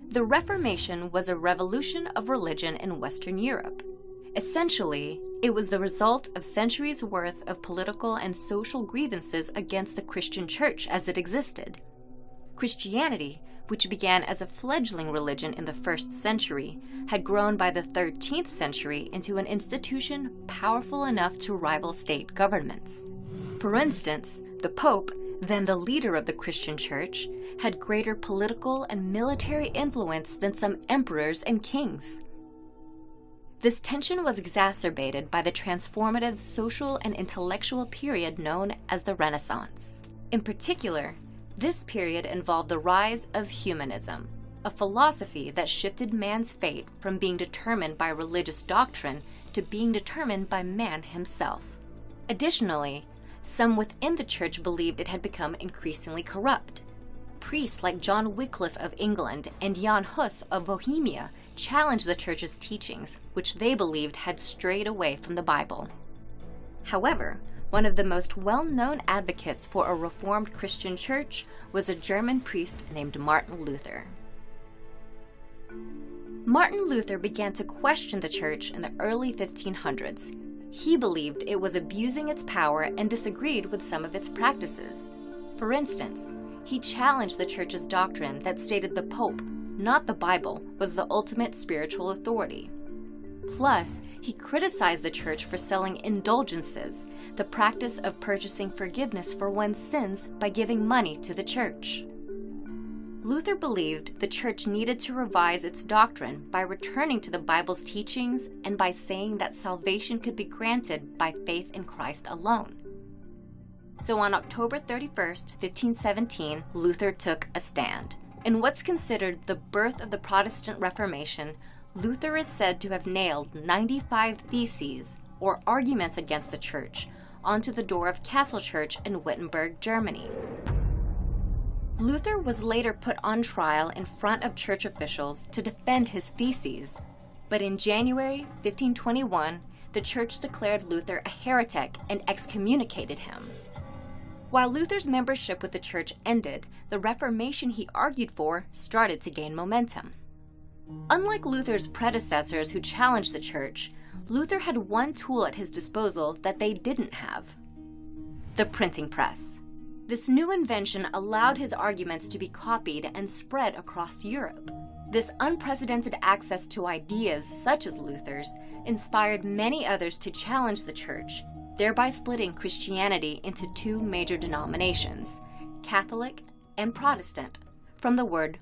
The Reformation was a revolution of religion in Western Europe. Essentially, it was the result of centuries' worth of political and social grievances against the Christian church as it existed. Christianity, which began as a fledgling religion in the 1st century, had grown by the 13th century into an institution powerful enough to rival state governments. For instance, the Pope, then the leader of the Christian church, had greater political and military influence than some emperors and kings. This tension was exacerbated by the transformative social and intellectual period known as the Renaissance. In particular, this period involved the rise of humanism, a philosophy that shifted man's fate from being determined by religious doctrine to being determined by man himself. Additionally, some within the church believed it had become increasingly corrupt. Priests like John Wycliffe of England and Jan Hus of Bohemia challenged the church's teachings, which they believed had strayed away from the Bible. However, one of the most well-known advocates for a Reformed Christian church was a German priest named Martin Luther. Martin Luther began to question the church in the early 1500s. He believed it was abusing its power and disagreed with some of its practices. For instance, he challenged the church's doctrine that stated the Pope, not the Bible, was the ultimate spiritual authority. Plus, he criticized the church for selling indulgences, the practice of purchasing forgiveness for one's sins by giving money to the church. Luther believed the church needed to revise its doctrine by returning to the Bible's teachings and by saying that salvation could be granted by faith in Christ alone. So on October 31st, 1517, Luther took a stand. In what's considered the birth of the Protestant Reformation, Luther is said to have nailed 95 theses, or arguments against the church, onto the door of Castle Church in Wittenberg, Germany. Luther was later put on trial in front of church officials to defend his theses, but in January 1521, the church declared Luther a heretic and excommunicated him. While Luther's membership with the church ended, the Reformation he argued for started to gain momentum. Unlike Luther's predecessors who challenged the church, Luther had one tool at his disposal that they didn't have: the printing press. This new invention allowed his arguments to be copied and spread across Europe. This unprecedented access to ideas such as Luther's inspired many others to challenge the church, thereby splitting Christianity into two major denominations, Catholic and Protestant, from the word